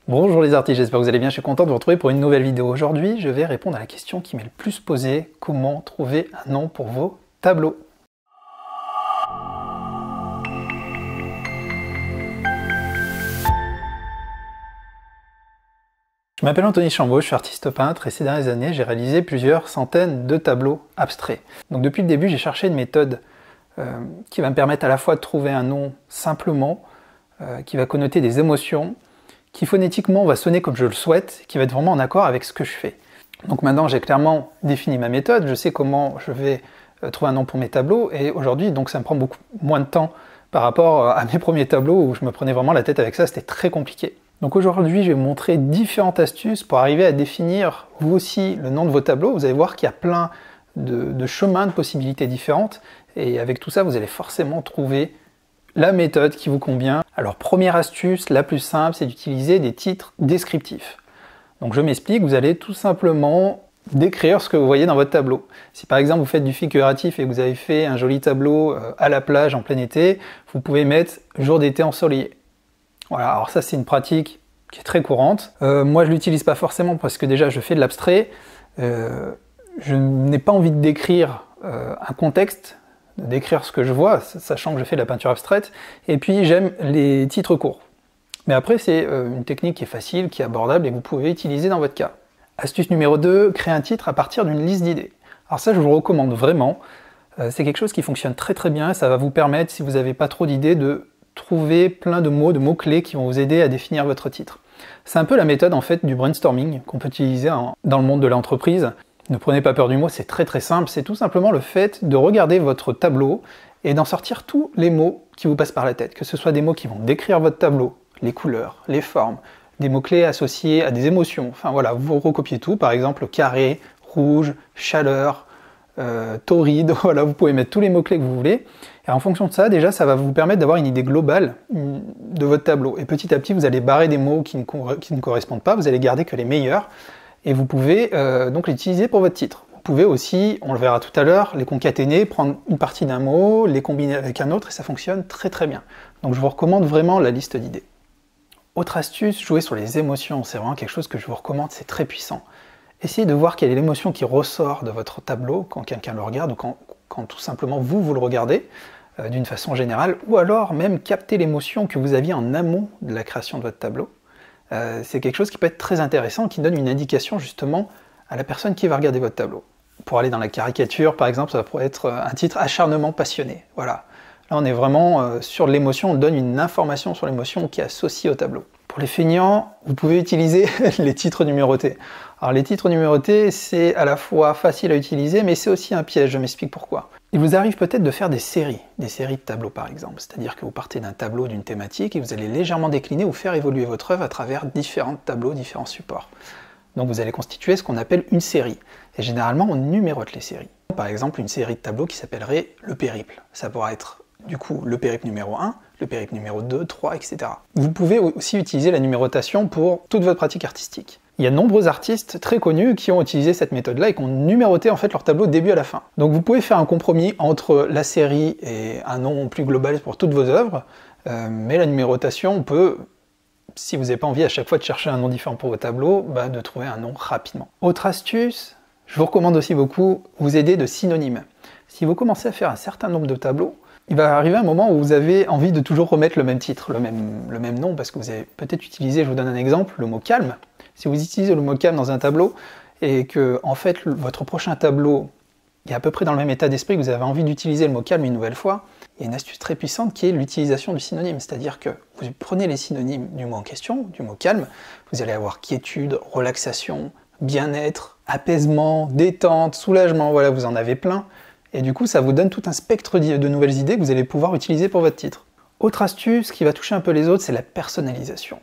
Bonjour les artistes, j'espère que vous allez bien, je suis content de vous retrouver pour une nouvelle vidéo. Aujourd'hui, je vais répondre à la question qui m'est le plus posée, comment trouver un nom pour vos tableaux? Je m'appelle Anthony Chambaud, je suis artiste peintre et ces dernières années, j'ai réalisé plusieurs centaines de tableaux abstraits. Donc depuis le début, j'ai cherché une méthode qui va me permettre à la fois de trouver un nom simplement, qui va connoter des émotions, qui phonétiquement va sonner comme je le souhaite, qui va être vraiment en accord avec ce que je fais. Donc maintenant j'ai clairement défini ma méthode, je sais comment je vais trouver un nom pour mes tableaux, et aujourd'hui donc ça me prend beaucoup moins de temps par rapport à mes premiers tableaux où je me prenais vraiment la tête avec ça, c'était très compliqué. Donc aujourd'hui je vais vous montrer différentes astuces pour arriver à définir vous aussi le nom de vos tableaux. Vous allez voir qu'il y a plein de chemins, de possibilités différentes, et avec tout ça vous allez forcément trouver la méthode qui vous convient. Alors première astuce, la plus simple, c'est d'utiliser des titres descriptifs. Donc je m'explique, vous allez tout simplement décrire ce que vous voyez dans votre tableau. Si par exemple vous faites du figuratif et que vous avez fait un joli tableau à la plage en plein été, vous pouvez mettre jour d'été ensoleillé. Voilà, alors ça c'est une pratique qui est très courante. Moi je ne l'utilise pas forcément parce que déjà je fais de l'abstrait. Je n'ai pas envie de décrire un contexte, de décrire ce que je vois, sachant que je fais de la peinture abstraite, et puis j'aime les titres courts. Mais après, c'est une technique qui est facile, qui est abordable et que vous pouvez utiliser dans votre cas. Astuce numéro 2, créer un titre à partir d'une liste d'idées. Alors ça, je vous le recommande vraiment. C'est quelque chose qui fonctionne très très bien, ça va vous permettre, si vous n'avez pas trop d'idées, de trouver plein de mots-clés qui vont vous aider à définir votre titre. C'est un peu la méthode en fait du brainstorming qu'on peut utiliser dans le monde de l'entreprise. Ne prenez pas peur du mot, c'est très très simple, c'est tout simplement le fait de regarder votre tableau et d'en sortir tous les mots qui vous passent par la tête, que ce soit des mots qui vont décrire votre tableau, les couleurs, les formes, des mots-clés associés à des émotions, enfin voilà, vous recopiez tout, par exemple carré, rouge, chaleur, torride, voilà, vous pouvez mettre tous les mots-clés que vous voulez, et en fonction de ça, déjà, ça va vous permettre d'avoir une idée globale de votre tableau, et petit à petit, vous allez barrer des mots qui ne correspondent pas, vous allez garder que les meilleurs, et vous pouvez donc l'utiliser pour votre titre. Vous pouvez aussi, on le verra tout à l'heure, les concaténer, prendre une partie d'un mot, les combiner avec un autre, et ça fonctionne très très bien. Donc je vous recommande vraiment la liste d'idées. Autre astuce, jouer sur les émotions, c'est vraiment quelque chose que je vous recommande, c'est très puissant. Essayez de voir quelle est l'émotion qui ressort de votre tableau quand quelqu'un le regarde, ou quand tout simplement vous le regardez, d'une façon générale, ou alors même capter l'émotion que vous aviez en amont de la création de votre tableau. C'est quelque chose qui peut être très intéressant, qui donne une indication justement à la personne qui va regarder votre tableau. Pour aller dans la caricature, par exemple, ça pourrait être un titre « Acharnement passionné ». Voilà. Là, on est vraiment sur l'émotion, on donne une information sur l'émotion qui est associée au tableau. Pour les feignants, vous pouvez utiliser les titres numérotés. Alors les titres numérotés, c'est à la fois facile à utiliser, mais c'est aussi un piège, je m'explique pourquoi. Il vous arrive peut-être de faire des séries de tableaux par exemple, c'est-à-dire que vous partez d'un tableau, d'une thématique, et vous allez légèrement décliner ou faire évoluer votre œuvre à travers différents tableaux, différents supports. Donc vous allez constituer ce qu'on appelle une série, et généralement on numérote les séries. Par exemple, une série de tableaux qui s'appellerait le périple. Ça pourra être du coup le périple numéro 1, le périple numéro 2, 3, etc. Vous pouvez aussi utiliser la numérotation pour toute votre pratique artistique. Il y a de nombreux artistes très connus qui ont utilisé cette méthode-là et qui ont numéroté en fait leur tableau du début à la fin. Donc vous pouvez faire un compromis entre la série et un nom plus global pour toutes vos œuvres, mais la numérotation peut, si vous n'avez pas envie à chaque fois de chercher un nom différent pour vos tableaux, de trouver un nom rapidement. Autre astuce, je vous recommande aussi beaucoup vous aider de synonymes. Si vous commencez à faire un certain nombre de tableaux, il va arriver un moment où vous avez envie de toujours remettre le même titre, le même nom, parce que vous avez peut-être utilisé, je vous donne un exemple, le mot calme. Si vous utilisez le mot calme dans un tableau, et que en fait votre prochain tableau est à peu près dans le même état d'esprit, que vous avez envie d'utiliser le mot calme une nouvelle fois, il y a une astuce très puissante qui est l'utilisation du synonyme, c'est-à-dire que vous prenez les synonymes du mot en question, du mot calme, vous allez avoir quiétude, relaxation, bien-être, apaisement, détente, soulagement, voilà, vous en avez plein. Et du coup, ça vous donne tout un spectre de nouvelles idées que vous allez pouvoir utiliser pour votre titre. Autre astuce qui va toucher un peu les autres, c'est la personnalisation.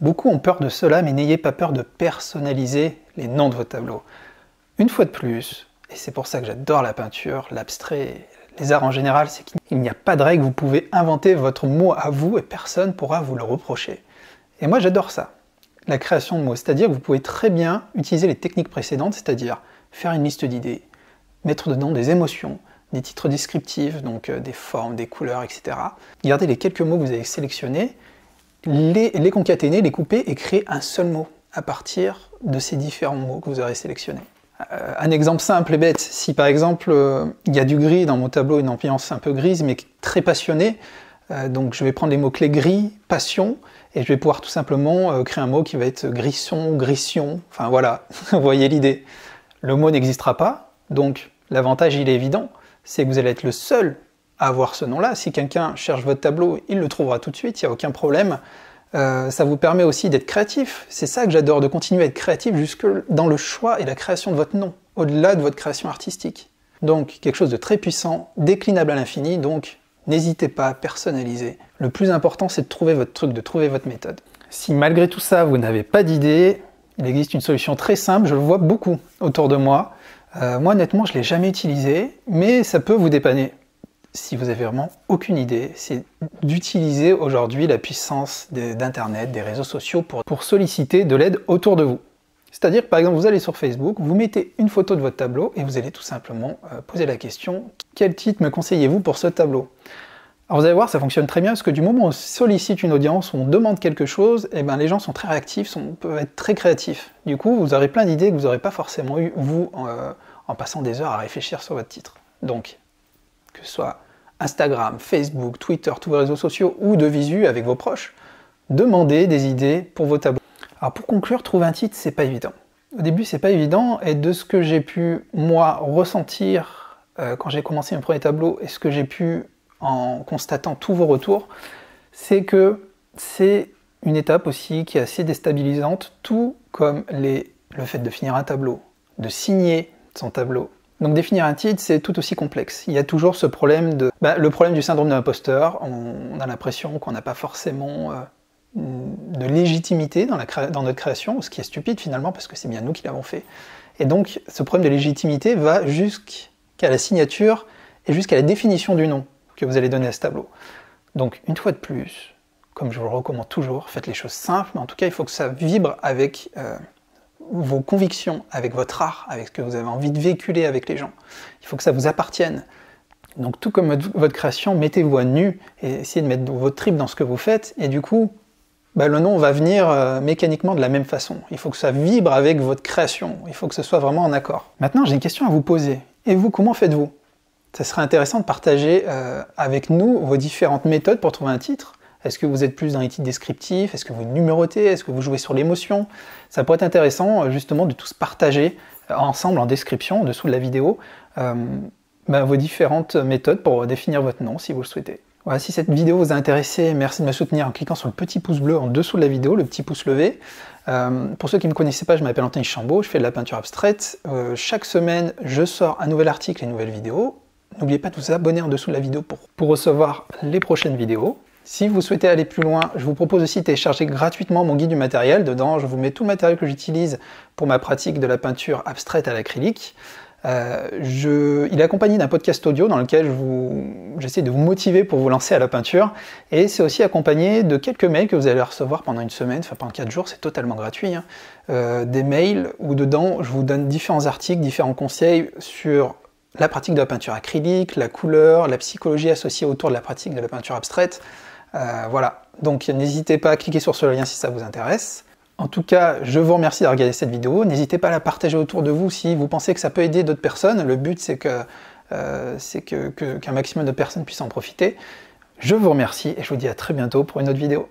Beaucoup ont peur de cela, mais n'ayez pas peur de personnaliser les noms de vos tableaux. Une fois de plus, et c'est pour ça que j'adore la peinture, l'abstrait, les arts en général, c'est qu'il n'y a pas de règle, vous pouvez inventer votre mot à vous et personne ne pourra vous le reprocher. Et moi j'adore ça, la création de mots, c'est-à-dire que vous pouvez très bien utiliser les techniques précédentes, c'est-à-dire faire une liste d'idées, mettre dedans des émotions, des titres descriptifs, donc des formes, des couleurs, etc. Gardez les quelques mots que vous avez sélectionnés, les concaténer, les couper et créer un seul mot à partir de ces différents mots que vous aurez sélectionnés. Un exemple simple et bête, si par exemple il y a du gris dans mon tableau, une ambiance un peu grise mais très passionnée, donc je vais prendre les mots-clés gris, passion, et je vais pouvoir tout simplement créer un mot qui va être grisson, grission, enfin voilà, vous voyez l'idée. Le mot n'existera pas, donc l'avantage il est évident, c'est que vous allez être le seul à avoir ce nom-là. Si quelqu'un cherche votre tableau, il le trouvera tout de suite, il n'y a aucun problème. Ça vous permet aussi d'être créatif. C'est ça que j'adore, de continuer à être créatif jusque dans le choix et la création de votre nom, au-delà de votre création artistique. Donc, quelque chose de très puissant, déclinable à l'infini, donc n'hésitez pas à personnaliser. Le plus important, c'est de trouver votre truc, de trouver votre méthode. Si malgré tout ça, vous n'avez pas d'idée, il existe une solution très simple, je le vois beaucoup autour de moi. Moi, honnêtement, je ne l'ai jamais utilisé, mais ça peut vous dépanner. Si vous avez vraiment aucune idée, c'est d'utiliser aujourd'hui la puissance d'Internet, des réseaux sociaux pour solliciter de l'aide autour de vous. C'est-à-dire que par exemple, vous allez sur Facebook, vous mettez une photo de votre tableau et vous allez tout simplement poser la question « Quel titre me conseillez-vous pour ce tableau ?» Alors vous allez voir, ça fonctionne très bien parce que du moment où on sollicite une audience, où on demande quelque chose, eh ben, les gens sont très réactifs, peuvent être très créatifs. Du coup, vous aurez plein d'idées que vous n'aurez pas forcément eues, vous, en passant des heures à réfléchir sur votre titre. Donc, que ce soit Instagram, Facebook, Twitter, tous vos réseaux sociaux ou de visu avec vos proches, demandez des idées pour vos tableaux. Alors pour conclure, trouver un titre, c'est pas évident. Au début, c'est pas évident, et de ce que j'ai pu, moi, ressentir quand j'ai commencé mon premier tableau, et ce que j'ai pu en constatant tous vos retours, c'est que c'est une étape aussi qui est assez déstabilisante, tout comme le fait de finir un tableau, de signer son tableau. Donc définir un titre, c'est tout aussi complexe. Il y a toujours ce problème le problème du syndrome de l'imposteur. On a l'impression qu'on n'a pas forcément de légitimité dans notre création, ce qui est stupide finalement, parce que c'est bien nous qui l'avons fait. Et donc ce problème de légitimité va jusqu'à la signature et jusqu'à la définition du nom que vous allez donner à ce tableau. Donc une fois de plus, comme je vous le recommande toujours, faites les choses simples, mais en tout cas il faut que ça vibre avec vos convictions, avec votre art, avec ce que vous avez envie de véhiculer avec les gens. Il faut que ça vous appartienne. Donc tout comme votre création, mettez-vous à nu et essayez de mettre votre trip dans ce que vous faites, et du coup, le nom va venir mécaniquement de la même façon. Il faut que ça vibre avec votre création, il faut que ce soit vraiment en accord. Maintenant, j'ai une question à vous poser. Et vous, comment faites-vous ? Ça serait intéressant de partager avec nous vos différentes méthodes pour trouver un titre. Est-ce que vous êtes plus dans les titres descriptifs? Est-ce que vous numérotez? Est-ce que vous jouez sur l'émotion? Ça pourrait être intéressant justement de tous partager ensemble en description, en dessous de la vidéo, vos différentes méthodes pour définir votre nom si vous le souhaitez. Voilà, si cette vidéo vous a intéressé, merci de me soutenir en cliquant sur le petit pouce bleu en dessous de la vidéo, le petit pouce levé. Pour ceux qui ne me connaissaient pas, je m'appelle Anthony Chambaud, je fais de la peinture abstraite. Chaque semaine, je sors un nouvel article et une nouvelle vidéo. N'oubliez pas de vous abonner en dessous de la vidéo pour recevoir les prochaines vidéos. Si vous souhaitez aller plus loin, je vous propose aussi de télécharger gratuitement mon guide du matériel. Dedans, je vous mets tout le matériel que j'utilise pour ma pratique de la peinture abstraite à l'acrylique. Il est accompagné d'un podcast audio dans lequel j'essaie de vous motiver pour vous lancer à la peinture. Et c'est aussi accompagné de quelques mails que vous allez recevoir pendant une semaine, enfin pendant 4 jours, c'est totalement gratuit. Des mails où dedans, je vous donne différents articles, différents conseils sur la pratique de la peinture acrylique, la couleur, la psychologie associée autour de la pratique de la peinture abstraite. Voilà, donc n'hésitez pas à cliquer sur ce lien si ça vous intéresse. En tout cas, je vous remercie d'avoir regardé cette vidéo. N'hésitez pas à la partager autour de vous si vous pensez que ça peut aider d'autres personnes. Le but, c'est qu'un maximum de personnes puissent en profiter. Je vous remercie et je vous dis à très bientôt pour une autre vidéo.